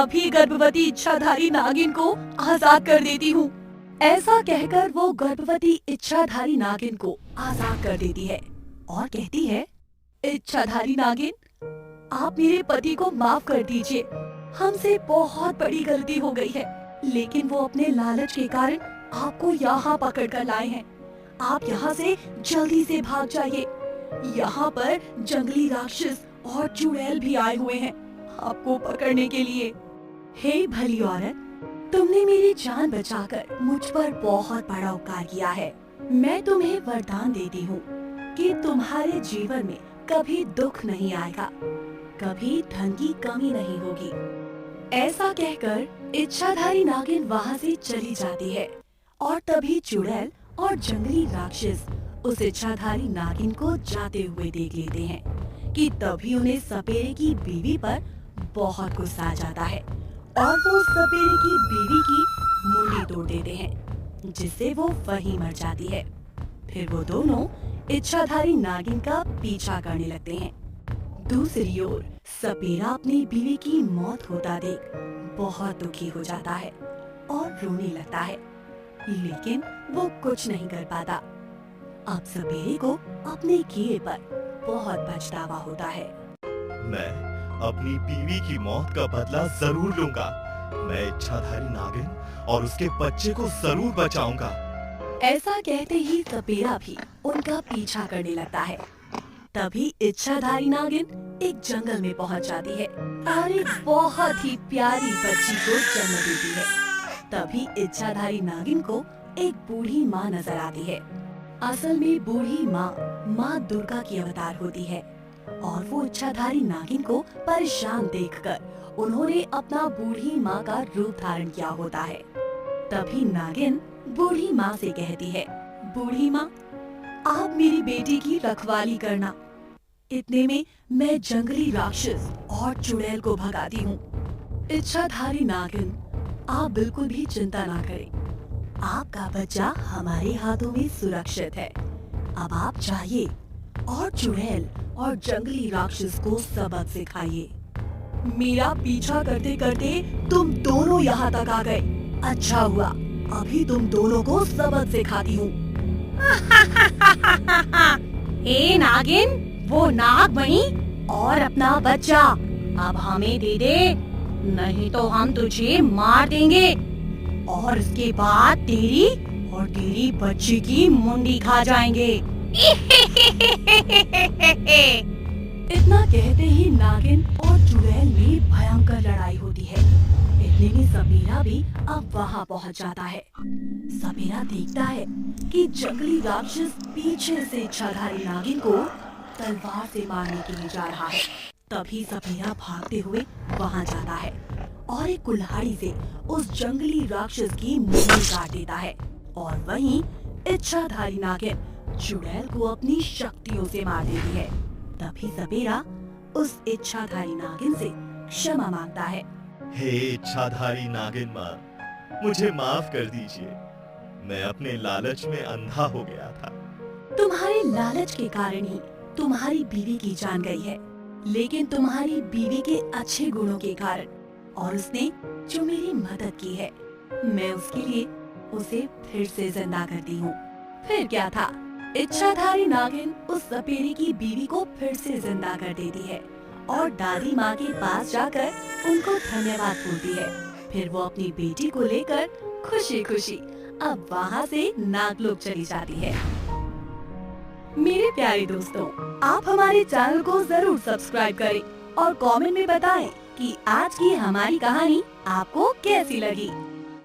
अभी गर्भवती इच्छाधारी नागिन को आजाद कर देती हूँ। ऐसा कहकर वो गर्भवती इच्छाधारी नागिन को आजाद कर देती है और कहती है, इच्छाधारी नागिन, आप मेरे पति को माफ कर दीजिए। हमसे बहुत बड़ी गलती हो गई है, लेकिन वो अपने लालच के कारण आपको यहाँ पकड़ कर लाए हैं। आप यहाँ से जल्दी से भाग जाइए। यहाँ पर जंगली राक्षस और चुड़ैल भी आए हुए हैं आपको पकड़ने के लिए। हे भली औरत, तुमने मेरी जान बचाकर मुझ पर बहुत बड़ा उपकार किया है। मैं तुम्हें वरदान देती हूँ कि तुम्हारे जीवन में कभी दुख नहीं आएगा, कभी धन की कमी नहीं होगी। ऐसा कहकर इच्छाधारी नागिन वहाँ से चली जाती है और तभी चुड़ैल और जंगली राक्षस उस इच्छाधारी नागिन को जाते हुए देख लेते हैं कि तभी उन्हें सपेरे की बीवी पर बहुत गुस्सा आ जाता है और वो सपेरे की बीवी की मुंडी तोड़ देते हैं, जिससे वो वहीं मर जाती है। फिर वो दोनों इच्छाधारी नागिन का पीछा करने लगते हैं। दूसरी ओर सपेरा अपनी बीवी की मौत होता देख बहुत दुखी हो जाता है और रोने लगता है, लेकिन वो कुछ नहीं कर पाता। अब सपेरे को अपने किए पर बहुत पछतावा होता है। मैं अपनी बीवी की मौत का बदला जरूर लूंगा। मैं इच्छाधारी नागिन और उसके बच्चे को जरूर बचाऊंगा। ऐसा कहते ही सपेरा भी उनका पीछा करने लगता है। तभी इच्छाधारी नागिन एक जंगल में पहुंच जाती है और एक बहुत ही प्यारी बच्ची को जन्म देती है। तभी इच्छाधारी नागिन को एक बूढ़ी माँ नजर आती है। असल में बूढ़ी माँ दुर्गा की अवतार होती है और वो इच्छाधारी नागिन को परेशान देखकर उन्होंने अपना बूढ़ी माँ का रूप धारण किया होता है। तभी नागिन बूढ़ी माँ से कहती है, बूढ़ी माँ, आप मेरी बेटी की रखवाली करना। इतने में मैं जंगली राक्षस और चुड़ैल को भगाती हूँ। इच्छाधारी नागिन, आप बिल्कुल भी चिंता ना करें। आपका बच्चा हमारे हाथों में सुरक्षित है। अब आप जाइए और चुड़ैल और जंगली राक्षस को सबक सिखाइए। मेरा पीछा करते करते तुम दोनों यहाँ तक आ गए। अच्छा हुआ, अभी तुम दोनों को सबक सिखाती हूँ। ए नागिन, वो नागमणि और अपना बच्चा अब हमें दे दे, नहीं तो हम तुझे मार देंगे और इसके बाद तेरी और तेरी बच्ची की मुंडी खा जाएंगे। इतना कहते ही नागिन और चुड़ैल में भयंकर लड़ाई होती है। इतने में सपेरा भी अब वहाँ पहुँच जाता है। सपेरा देखता है कि जंगली राक्षस पीछे से इच्छाधारी नागिन को तलवार से मारने के लिए जा रहा है। तभी सपेरा भागते हुए वहाँ जाता है और एक कुल्हाड़ी से उस जंगली राक्षस की मुंडी काट देता है और वहीं इच्छाधारी नागिन चुड़ैल को अपनी शक्तियों से मार देती है। तभी सपेरा उस इच्छाधारी नागिन से क्षमा मांगता है। हे इच्छाधारी नागिन माँ, मुझे माफ कर दीजिए। मैं अपने लालच में अंधा हो गया था। तुम्हारे लालच के कारण ही तुम्हारी बीवी की जान गई है, लेकिन तुम्हारी बीवी के अच्छे गुणों के कारण और उसने जो मेरी मदद की है, मैं उसके लिए उसे फिर से जिंदा करती हूँ। फिर क्या था, इच्छाधारी नागिन उस सपेरे की बीवी को फिर से जिंदा कर देती है और दादी माँ के पास जाकर उनको धन्यवाद बोलती है। फिर वो अपनी बेटी को लेकर खुशी खुशी अब वहाँ से नागलोक चली जाती है। मेरे प्यारे दोस्तों, आप हमारे चैनल को जरूर सब्सक्राइब करें और कमेंट में बताएं कि आज की हमारी कहानी आपको कैसी लगी।